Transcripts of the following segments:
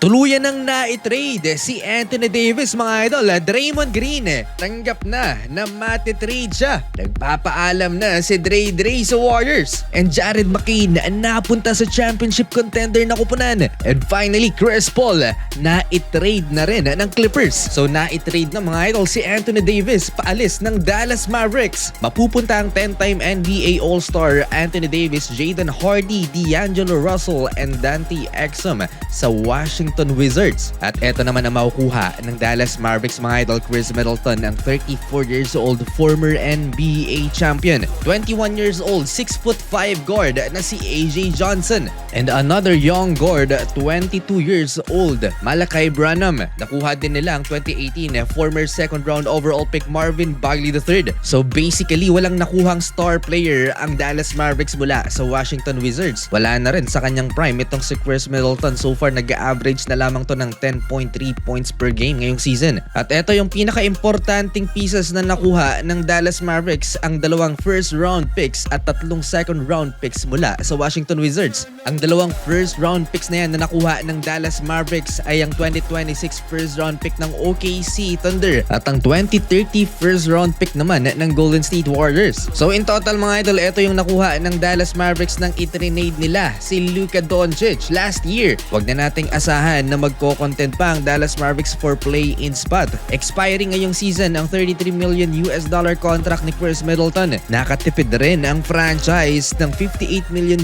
Tuluyan nang na-trade si Anthony Davis mga idol. Draymond Green tanggap na mati-trade siya. Nagpapaalam na si Dre sa Warriors. And Jared McCain napunta sa championship contender na kupunan. And finally Chris Paul na-trade na rin ng Clippers. So na-trade na mga idol si Anthony Davis paalis ng Dallas Mavericks. Mapupunta ang 10-time NBA All-Star Anthony Davis, Jaden Hardy, D'Angelo Russell and Dante Exum sa Washington Wizards. At eto naman ang makukuha ng Dallas Mavericks mga idol, Chris Middleton, ang 34 years old former NBA champion. 21 years old, 6'5" guard na si AJ Johnson. And another young guard, 22 years old, Malachi Branham. Nakuha din nila ang 2018 former second round overall pick Marvin Bagley III. So basically, walang nakuhang star player ang Dallas Mavericks mula sa Washington Wizards. Wala na rin sa kanyang prime itong si Chris Middleton. So far, nag-average na lamang to ng 10.3 points per game ngayong season. At ito yung pinaka-importanting pieces na nakuha ng Dallas Mavericks, ang dalawang first round picks at tatlong second round picks mula sa Washington Wizards. Ang dalawang first round picks na yan na nakuha ng Dallas Mavericks ay ang 2026 first round pick ng OKC Thunder at ang 2030 first round pick naman ng Golden State Warriors. So in total mga idol, ito yung nakuha ng Dallas Mavericks nang itrinade nila si Luka Doncic last year. Wag na nating asahan na magko-content pa ang Dallas Mavericks for play-in spot. Expiring ngayong season ang $33 million contract ni Chris Middleton. Nakatipid rin ang franchise ng $58 million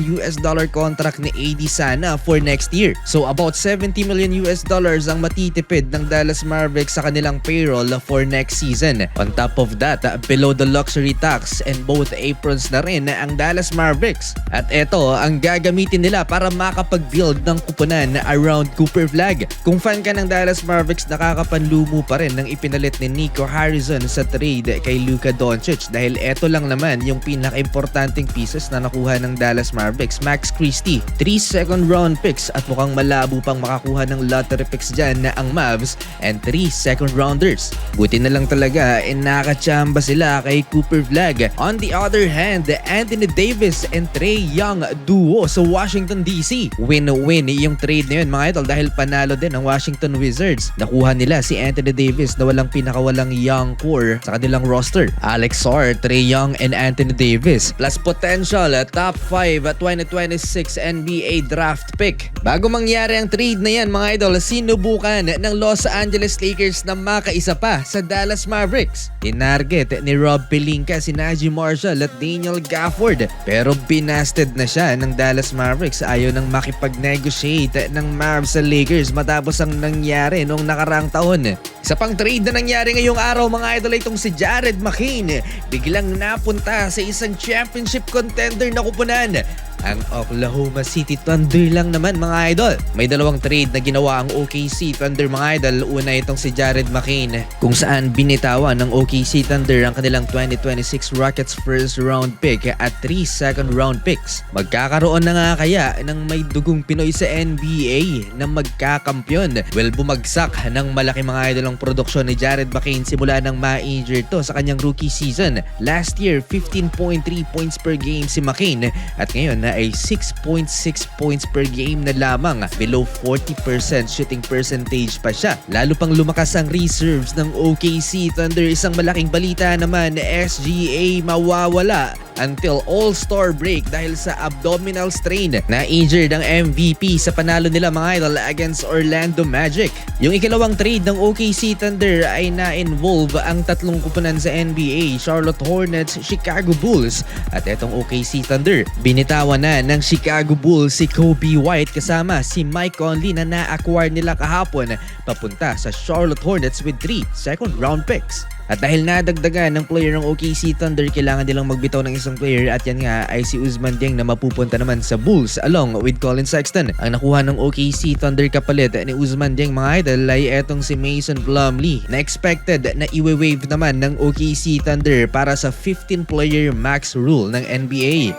contract ni AD Sana for next year. So about $70 million ang matitipid ng Dallas Mavericks sa kanilang payroll for next season. On top of that, below the luxury tax and both aprons na rin ang Dallas Mavericks. At eto ang gagamitin nila para makapag-build ng kupunan around Cooper Flag. Kung fan ka ng Dallas Mavericks, nakakapanlumo pa rin ng ipinalit ni Nico Harrison sa trade kay Luka Doncic dahil eto lang naman yung pinaka-importanting pieces na nakuha ng Dallas Mavericks. Max Christie, 3 second round picks at mukhang malabo pang makakuha ng lottery picks dyan na ang Mavs and 3 second rounders. Buti na lang talaga nakachamba sila kay Cooper Flag. On the other hand, Anthony Davis and Trae Young duo sa Washington DC. Win-win yung trade na yun mga idol dahil panalo din ang Washington Wizards. Nakuha nila si Anthony Davis na walang young core sa kanilang roster. Alex Sarr, Trae Young and Anthony Davis plus potential top 5 at 2026 NBA draft pick. Bago mangyari ang trade na yan mga idol, sinubukan ng Los Angeles Lakers na makaisa pa sa Dallas Mavericks. Tinarget ni Rob Pelinka si Najee Marshall at Daniel Gafford pero binasted na siya ng Dallas Mavericks. Ayaw nang makipag-negotiate ng Mavs sa Lakers matapos ang nangyari noong nakaraang taon. Isa pang trade na nangyari ngayong araw mga idol itong si Jared McCain. Biglang napunta sa isang championship contender na kupunan, ang Oklahoma City Thunder lang naman mga idol. May dalawang trade na ginawa ang OKC Thunder mga idol. Una itong si Jared McCain kung saan binitawan ng OKC Thunder ang kanilang 2026 Rockets first round pick at 3 second round picks. Magkakaroon na nga kaya ng may dugong Pinoy sa NBA na magkakampyon? Well, bumagsak ng malaki mga idol ang produksyon ni Jared McCain simula nang ma-injured to sa kanyang rookie season. Last year, 15.3 points per game si McCain at ngayon na ay 6.6 points per game na lamang. Below 40% shooting percentage pa siya. Lalo pang lumakas ang reserves ng OKC Thunder. Isang malaking balita naman, SGA mawawala until All-Star break dahil sa abdominal strain. Na-injured ang MVP sa panalo nila mga idol against Orlando Magic. Yung ikalawang trade ng OKC Thunder ay na-involve ang tatlong kupunan sa NBA, Charlotte Hornets, Chicago Bulls at etong OKC Thunder. Binitawan na ng Chicago Bulls si Kobe White kasama si Mike Conley na na-acquire nila kahapon papunta sa Charlotte Hornets with 3 second round picks. At dahil nadagdagan ng player ng OKC Thunder, kailangan nilang magbitaw ng isang player at yan nga ay si Ousmane Dieng na mapupunta naman sa Bulls along with Colin Sexton. Ang nakuha ng OKC Thunder kapalit ni Ousmane Dieng mga idol ay etong si Mason Plumlee na expected na iwe-waive naman ng OKC Thunder para sa 15-player max rule ng NBA.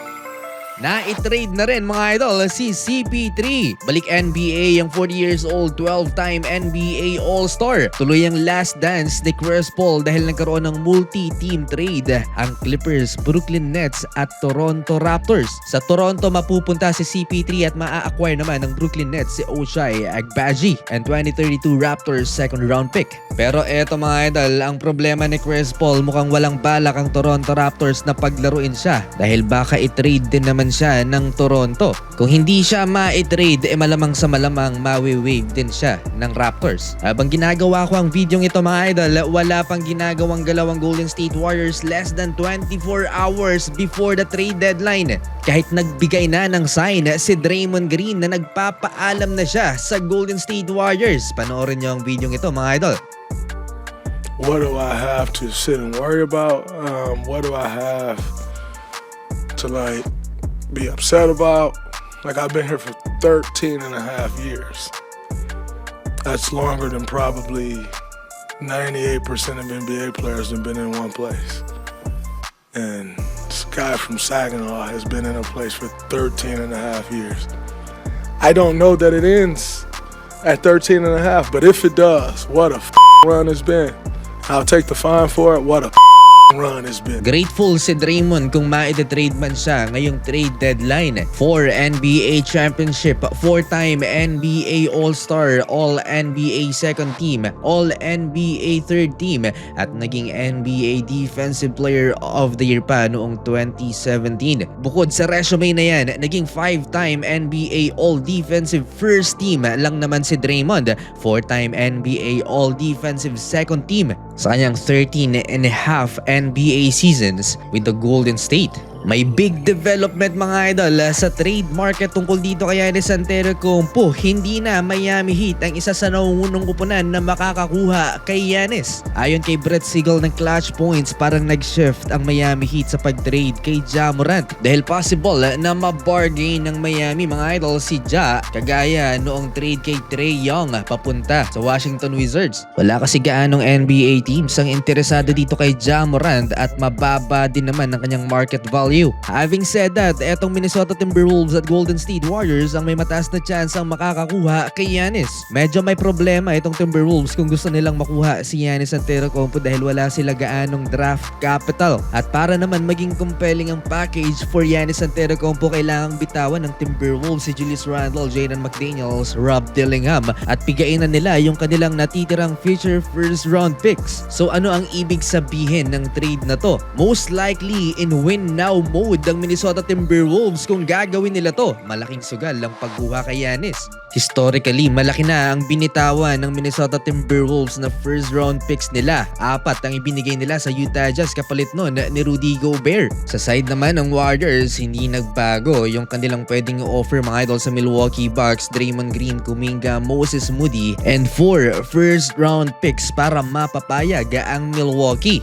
Na-trade na rin mga idol si CP3. Balik NBA ang 40 years old 12-time NBA All-Star. Tuloy ang last dance ni Chris Paul dahil nagkaroon ng multi-team trade ang Clippers, Brooklyn Nets at Toronto Raptors. Sa Toronto mapupunta si CP3 at maa-acquire naman ng Brooklyn Nets si Ochai Agbaji and 2032 Raptors second round pick. Pero eto mga idol, ang problema ni Chris Paul, mukhang walang balak ang Toronto Raptors na paglaruin siya dahil baka i-trade din naman siya ng Toronto. Kung hindi siya ma-trade, malamang sa malamang mawi-wave din siya ng Raptors. Habang ginagawa ko ang video ito mga idol, wala pang ginagawang galaw ang Golden State Warriors less than 24 hours before the trade deadline. Kahit nagbigay na ng sign si Draymond Green na nagpapaalam na siya sa Golden State Warriors. Panoorin niyo ang video ito mga idol. What do I have to sit and worry about? What do I have to be upset about? I've been here for 13 and a half years. That's longer than probably 98% of NBA players have been in one place. And this guy from Saginaw has been in a place for 13 and a half years. I don't know that it ends at 13 and a half, but if it does, what a run it's been. I'll take the fine for it. What a run it's been. Grateful si Draymond kung ma-trade man siya ngayong trade deadline. 4 NBA championship, 4-time NBA All-Star, All-NBA second team, All-NBA third team, at naging NBA Defensive Player of the Year pa noong 2017. Bukod sa resume na yan, naging 5-time NBA All-Defensive first team lang naman si Draymond, 4-time NBA All-Defensive second team sa kanyang 13 and a half NBA seasons with the Golden State. May big development mga idol sa trade market tungkol dito kay Giannis Antetokounmpo. Hindi na Miami Heat ang isa sa nangungunang kupunan na makakakuha kay Giannis. Ayon kay Brett Siegel ng Clutch Points, parang nag-shift ang Miami Heat sa pag-trade kay Ja Morant dahil possible na ma-bargain ng Miami mga idol si Ja kagaya noong trade kay Trae Young papunta sa Washington Wizards. Wala kasi gaanong NBA teams ang interesado dito kay Ja Morant at mababa din naman ang kanyang market value. Having said that, etong Minnesota Timberwolves at Golden State Warriors ang may mataas na chance ang makakakuha kay Giannis. Medyo may problema itong Timberwolves kung gusto nilang makuha si Giannis Antetokounmpo dahil wala sila gaanong draft capital. At para naman maging compelling ang package for Giannis Antetokounmpo, kailangang bitawan ng Timberwolves si Julius Randle, Jaden McDaniels, Rob Dillingham at pigain na nila yung kanilang natitirang future first round picks. So ano ang ibig sabihin ng trade na to? Most likely in win now mode ang Minnesota Timberwolves kung gagawin nila to. Malaking sugal ang pagkuha kay Giannis. Historically, malaki na ang binitawan ng Minnesota Timberwolves na first round picks nila. 4 ang ibinigay nila sa Utah Jazz kapalit nun ni Rudy Gobert. Sa side naman ng Warriors, hindi nagbago yung kanilang pwedeng offer mga idol sa Milwaukee Bucks: Draymond Green, Kuminga, Moses Moody, and 4 first round picks para mapapayag ang Milwaukee.